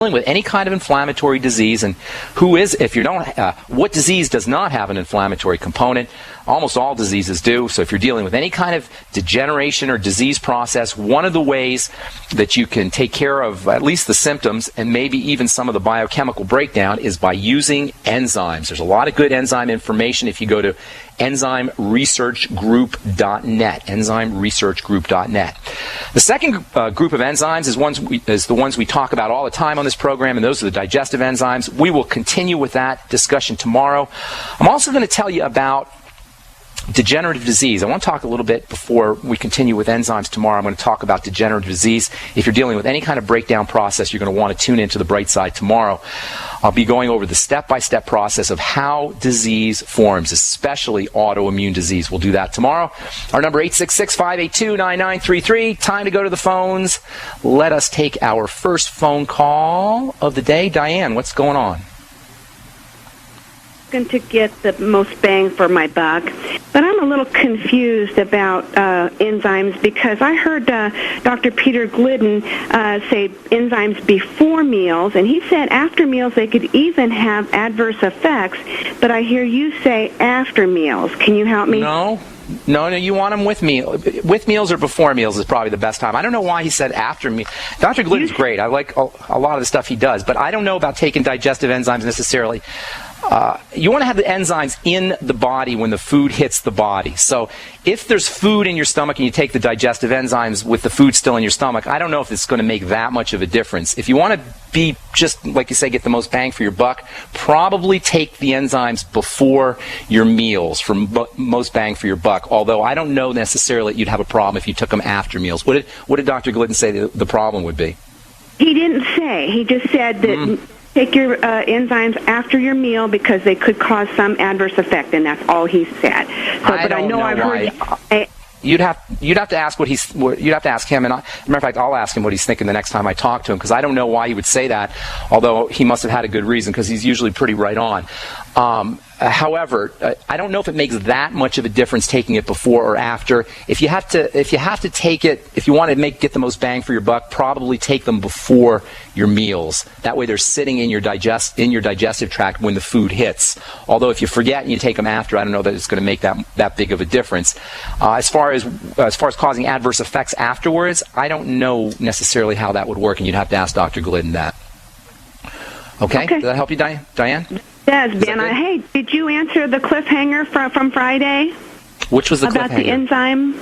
with any kind of inflammatory disease, and what disease does not have an inflammatory component? Almost all diseases do. So if you're dealing with any kind of degeneration or disease process, one of the ways that you can take care of at least the symptoms and maybe even some of the biochemical breakdown is by using enzymes. There's a lot of good enzyme information if you go to enzymeresearchgroup.net, enzymeresearchgroup.net. The second group of enzymes is the ones we talk about all the time on this program, and those are the digestive enzymes. We will continue with that discussion tomorrow. I'm also going to tell you about degenerative disease. I want to talk a little bit before we continue with enzymes tomorrow. I'm going to talk about degenerative disease. If you're dealing with any kind of breakdown process, you're going to want to tune into the bright side tomorrow. I'll be going over the step-by-step process of how disease forms, especially autoimmune disease. We'll do that tomorrow. Our number 866-582-9933. Time to go to the phones. Let us take our first phone call of the day. Diane, what's going on? To get the most bang for my buck, but I'm a little confused about enzymes because I heard Dr. Peter Glidden say enzymes before meals, and he said after meals they could even have adverse effects, but I hear you say after meals. Can you help me? No, you want them with meals. With meals or before meals is probably the best time. I don't know why he said after meals. Dr. Glidden's great. I like a lot of the stuff he does, but I don't know about taking digestive enzymes necessarily. You want to have the enzymes in the body when the food hits the body. So if there's food in your stomach and you take the digestive enzymes with the food still in your stomach, I don't know if it's going to make that much of a difference. If you want to be just, like you say, get the most bang for your buck, probably take the enzymes before your meals for most bang for your buck, although I don't know necessarily that you'd have a problem if you took them after meals. What did Dr. Glidden say the problem would be? He didn't say. He just said that take your enzymes after your meal because they could cause some adverse effect, and that's all he said. So, I don't know why. You'd have to ask you'd have to ask him, and matter of fact, I'll ask him what he's thinking the next time I talk to him, because I don't know why he would say that, although he must have had a good reason, because he's usually pretty right on. However, I don't know if it makes that much of a difference taking it before or after. If you have to take it, if you want to get the most bang for your buck, probably take them before your meals. That way they're sitting in your digestive tract when the food hits. Although if you forget and you take them after, I don't know that it's going to make that big of a difference. As far as causing adverse effects afterwards, I don't know necessarily how that would work, and you'd have to ask Dr. Glidden that. Okay? Does that help you, Diane? Does, Ben. Hey, did you answer the cliffhanger from Friday? Which was the about cliffhanger? The enzyme?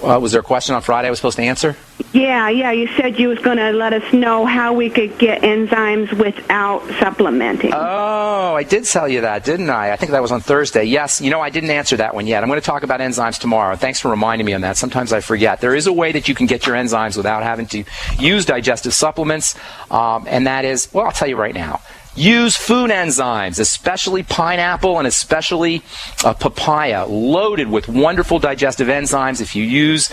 Was there a question on Friday I was supposed to answer? Yeah. You said you was going to let us know how we could get enzymes without supplementing. Oh, I did tell you that, didn't I? I think that was on Thursday. Yes, I didn't answer that one yet. I'm going to talk about enzymes tomorrow. Thanks for reminding me on that. Sometimes I forget. There is a way that you can get your enzymes without having to use digestive supplements, and that is, well, I'll tell you right now. Use food enzymes, especially pineapple and especially papaya, loaded with wonderful digestive enzymes. If you use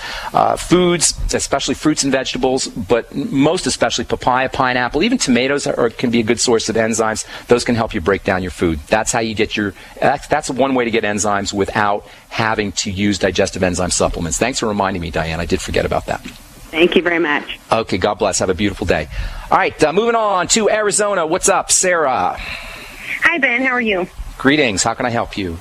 foods, especially fruits and vegetables, but most especially papaya, pineapple, even tomatoes can be a good source of enzymes. Those can help you break down your food. That's how you get that's one way to get enzymes without having to use digestive enzyme supplements. Thanks for reminding me, Diane. I did forget about that. Thank you very much. Okay, God bless. Have a beautiful day. All right, moving on to Arizona. What's up, Sarah? Hi, Ben. How are you? Greetings. How can I help you?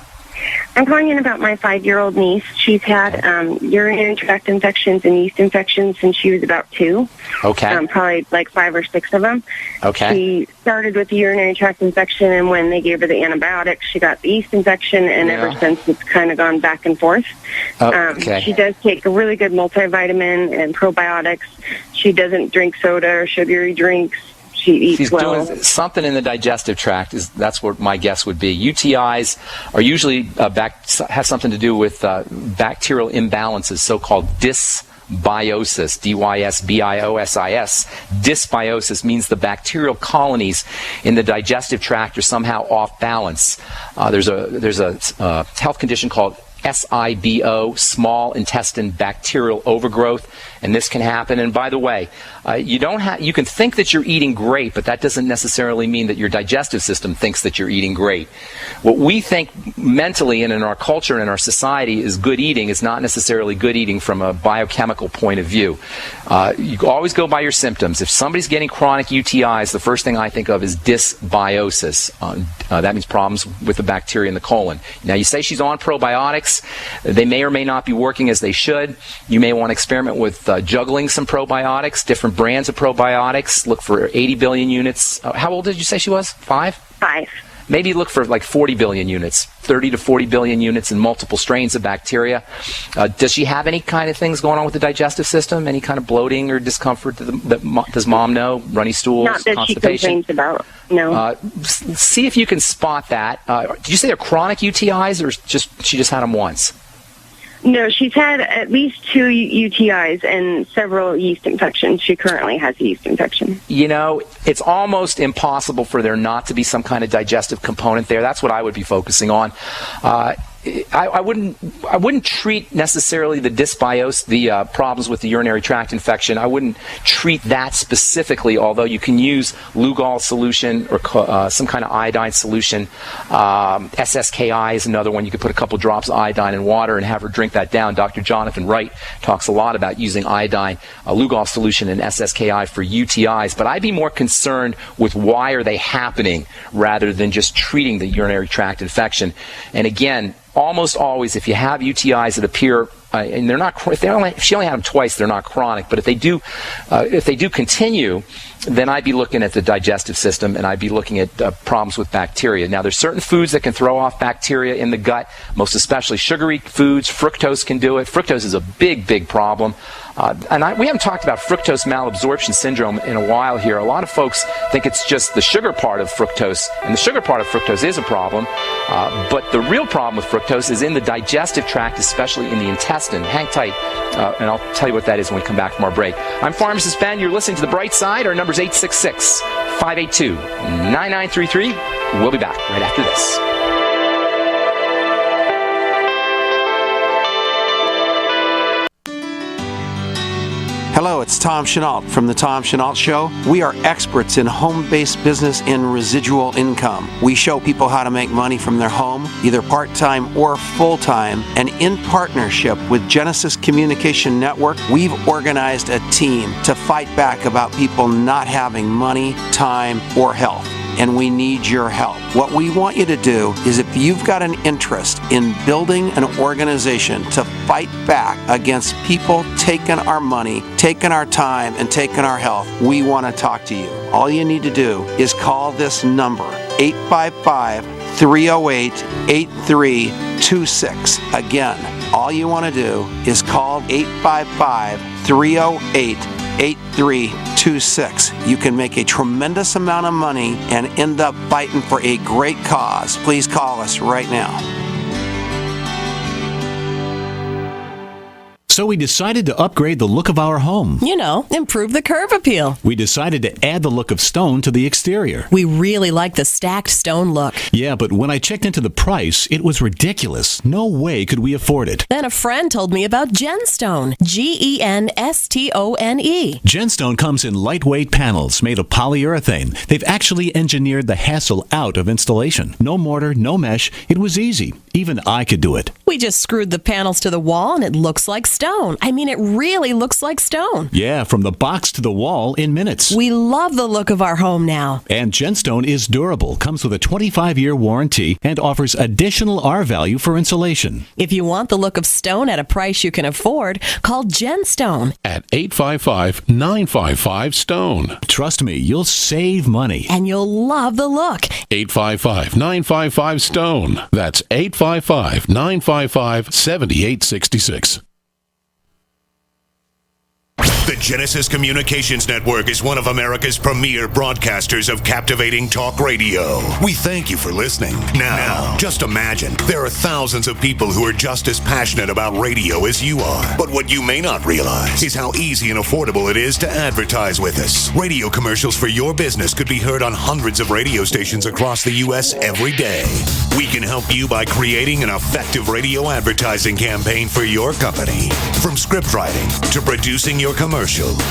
I'm calling in about my 5-year-old niece. She's had urinary tract infections and yeast infections since she was about 2. Okay. Probably like 5 or 6 of them. Okay. She started with the urinary tract infection, and when they gave her the antibiotics, she got the yeast infection, and ever since it's kind of gone back and forth. Okay. She does take a really good multivitamin and probiotics. She doesn't drink soda or sugary drinks. She's doing something in the digestive tract. That's what my guess would be. UTIs are usually have something to do with bacterial imbalances, so-called dysbiosis, D-Y-S-B-I-O-S-I-S. Dysbiosis means the bacterial colonies in the digestive tract are somehow off balance. There's a health condition called SIBO, small intestine bacterial overgrowth, and this can happen. And by the way, you can think that you're eating great, but that doesn't necessarily mean that your digestive system thinks that you're eating great. What we think mentally and in our culture and in our society is good eating is not necessarily good eating from a biochemical point of view. You always go by your symptoms. If somebody's getting chronic UTIs, the first thing I think of is dysbiosis. That means problems with the bacteria in the colon. Now, you say she's on probiotics. They may or may not be working as they should. You may want to experiment with juggling some probiotics, different brands of probiotics. Look for 80 billion units. How old did you say she was? 5? 5. Maybe look for like 40 billion units, 30 to 40 billion units in multiple strains of bacteria. Does she have any kind of things going on with the digestive system? Any kind of bloating or discomfort? Does mom know? Runny stools, Not that constipation? she complains about, no. See if you can spot that. Did you say they're chronic UTIs or she just had them once? No, she's had at least 2 UTIs and several yeast infections. She currently has a yeast infection. You know, it's almost impossible for there not to be some kind of digestive component there. That's what I would be focusing on. I wouldn't treat necessarily the dysbiose, the problems with the urinary tract infection. I wouldn't treat that specifically, although you can use Lugol solution or some kind of iodine solution. SSKI is another one. You could put a couple drops of iodine in water and have her drink that down. Dr. Jonathan Wright talks a lot about using iodine, Lugol solution, and SSKI for UTIs. But I'd be more concerned with why are they happening rather than just treating the urinary tract infection. And again, almost always, if you have UTIs that appear, and they're not, if she only had them twice, they're not chronic. But if they do continue, then I'd be looking at the digestive system, and I'd be looking at problems with bacteria. Now, there's certain foods that can throw off bacteria in the gut, most especially sugary foods. Fructose can do it. Fructose is a big, big problem. We haven't talked about fructose malabsorption syndrome in a while here. A lot of folks think it's just the sugar part of fructose, and the sugar part of fructose is a problem. But the real problem with fructose is in the digestive tract, especially in the intestine. Hang tight, and I'll tell you what that is when we come back from our break. I'm Pharmacist Ben. You're listening to The Bright Side. Our number's 866-582-9933. We'll be back right after this. Hello, it's Tom Chenault from The Tom Chenault Show. We are experts in home-based business and residual income. We show people how to make money from their home, either part-time or full-time, and in partnership with Genesis Communication Network, we've organized a team to fight back about people not having money, time, or health. And we need your help. What we want you to do is, if you've got an interest in building an organization to fight back against people taking our money, taking our time, and taking our health, we want to talk to you. All you need to do is call this number, 855-308-8326. Again, all you want to do is call 855-308-8326. You can make a tremendous amount of money and end up fighting for a great cause. Please call us right now. So we decided to upgrade the look of our home. You know, improve the curb appeal. We decided to add the look of stone to the exterior. We really like the stacked stone look. Yeah, but when I checked into the price, it was ridiculous. No way could we afford it. Then a friend told me about Genstone. Genstone. Genstone comes in lightweight panels made of polyurethane. They've actually engineered the hassle out of installation. No mortar, no mesh. It was easy. Even I could do it. We just screwed the panels to the wall and it looks like stone. I mean, it really looks like stone. Yeah, from the box to the wall in minutes. We love the look of our home now. And Genstone is durable, comes with a 25-year warranty, and offers additional R-value for insulation. If you want the look of stone at a price you can afford, call Genstone at 855-955-STONE. Trust me, you'll save money. And you'll love the look. 855-955-STONE. That's 855-955-7866. The Genesis Communications Network is one of America's premier broadcasters of captivating talk radio. We thank you for listening. Now, just imagine, there are thousands of people who are just as passionate about radio as you are. But what you may not realize is how easy and affordable it is to advertise with us. Radio commercials for your business could be heard on hundreds of radio stations across the U.S. every day. We can help you by creating an effective radio advertising campaign for your company. From script writing to producing your commercial,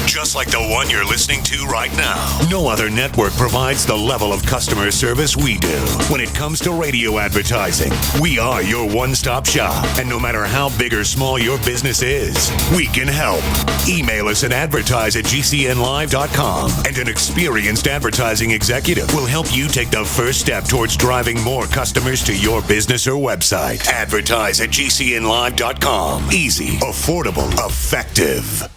just like the one you're listening to right now. No other network provides the level of customer service we do. When it comes to radio advertising, we are your one-stop shop. And no matter how big or small your business is, we can help. Email us at advertise@gcnlive.com, and an experienced advertising executive will help you take the first step towards driving more customers to your business or website. Advertise@gcnlive.com. Easy, affordable, effective.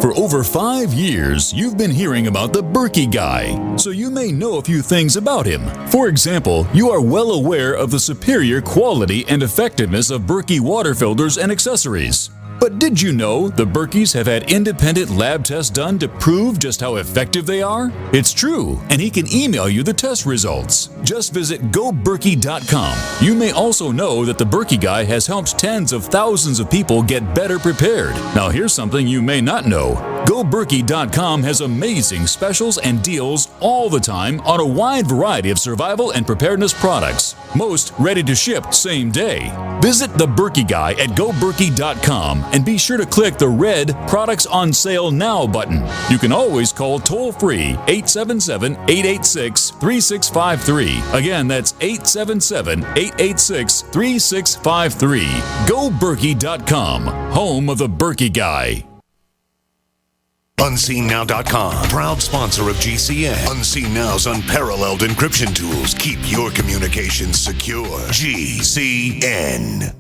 For over 5 years, you've been hearing about the Berkey Guy, so you may know a few things about him. For example, you are well aware of the superior quality and effectiveness of Berkey water filters and accessories. But did you know the Berkeys have had independent lab tests done to prove just how effective they are? It's true, and he can email you the test results. Just visit goberkey.com. You may also know that the Berkey Guy has helped tens of thousands of people get better prepared. Now here's something you may not know. goberkey.com has amazing specials and deals all the time on a wide variety of survival and preparedness products. Most ready to ship same day. Visit the Berkey Guy at goberkey.com and be sure to click the red Products on Sale Now button. You can always call toll-free 877-886-3653. Again, that's 877-886-3653. goberkey.com, home of the Berkey Guy. UnseenNow.com, proud sponsor of GCN. Unseen Now's unparalleled encryption tools keep your communications secure. GCN.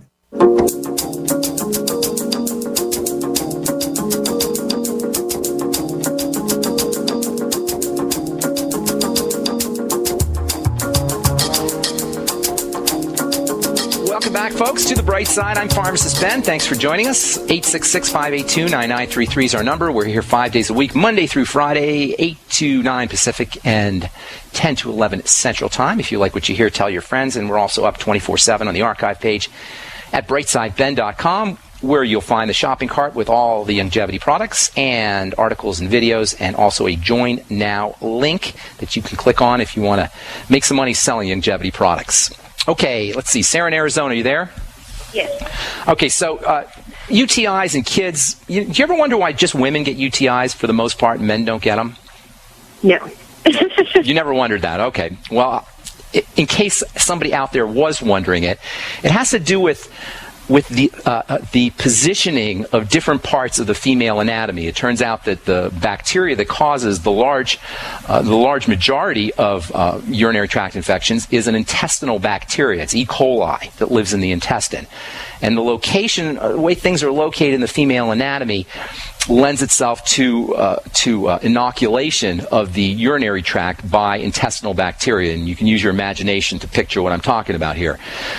Welcome back, folks, to The Bright Side. I'm Pharmacist Ben. Thanks for joining us. 866-582-9933 is our number. We're here 5 days a week, Monday through Friday, 8 to 9 Pacific and 10 to 11 Central Time. If you like what you hear, tell your friends. And we're also up 24/7 on the archive page at brightsideben.com, where you'll find the shopping cart with all the longevity products and articles and videos, and also a Join Now link that you can click on if you want to make some money selling longevity products. Okay, let's see. Sarah in Arizona, are you there? Yes. Okay, so UTIs in kids, do you ever wonder why just women get UTIs for the most part and men don't get them? No. You never wondered that? Okay. Well, in case somebody out there was wondering it, it has to do with the positioning of different parts of the female anatomy. It turns out that the bacteria that causes the large majority of urinary tract infections is an intestinal bacteria. It's E. coli that lives in the intestine. And the location, the way things are located in the female anatomy, lends itself to inoculation of the urinary tract by intestinal bacteria, and you can use your imagination to picture what I'm talking about here.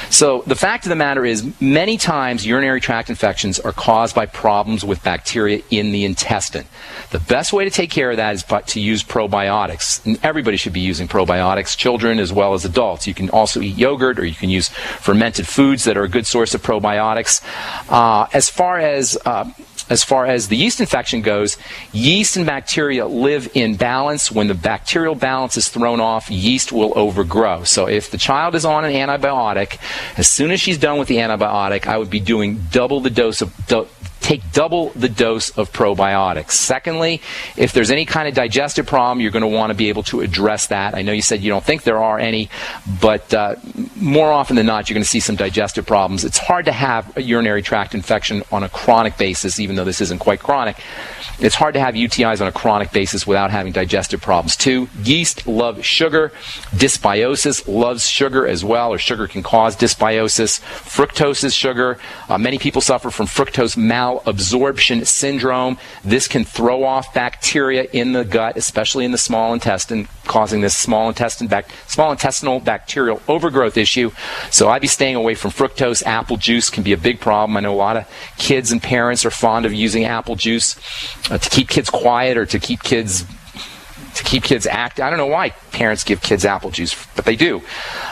So the fact of the matter is, many times urinary tract infections are caused by problems with bacteria in the intestine. The best way to take care of that is to use probiotics, and everybody should be using probiotics, children as well as adults. You can also eat yogurt, or you can use fermented foods that are a good source of probiotics. As far as the yeast infection goes, yeast and bacteria live in balance. When the bacterial balance is thrown off, yeast will overgrow. So if the child is on an antibiotic, as soon as she's done with the antibiotic, I would be doing double the dose of probiotics. Secondly, if there's any kind of digestive problem, you're going to want to be able to address that. I know you said you don't think there are any, but more often than not, you're going to see some digestive problems. It's hard to have a urinary tract infection on a chronic basis, even though this isn't quite chronic. It's hard to have UTIs on a chronic basis without having digestive problems. 2, yeast love sugar. Dysbiosis loves sugar as well, or sugar can cause dysbiosis. Fructose is sugar. Many people suffer from fructose malabsorption syndrome. This can throw off bacteria in the gut, especially in the small intestine, causing this small intestinal bacterial overgrowth issue issue. So I'd be staying away from fructose. Apple juice can be a big problem. I know a lot of kids and parents are fond of using apple juice to keep kids quiet or to keep kids active. I don't know why parents give kids apple juice, but they do.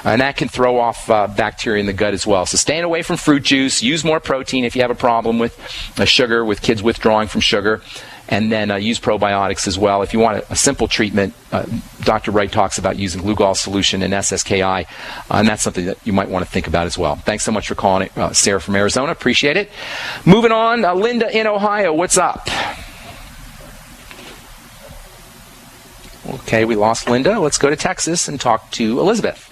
And that can throw off bacteria in the gut as well. So staying away from fruit juice. Use more protein if you have a problem with sugar, with kids withdrawing from sugar. And then use probiotics as well. If you want a simple treatment, Dr. Wright talks about using Lugol solution and SSKI, and that's something that you might want to think about as well. Thanks so much for calling it, Sarah from Arizona. Appreciate it. Moving on, Linda in Ohio. What's up? Okay, we lost Linda. Let's go to Texas and talk to Elizabeth.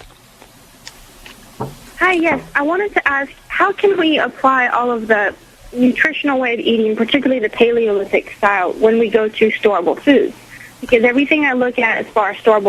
Hi, yes. I wanted to ask, how can we apply all of the nutritional way of eating, particularly the Paleolithic style, when we go to storable foods? Because everything I look at as far as storable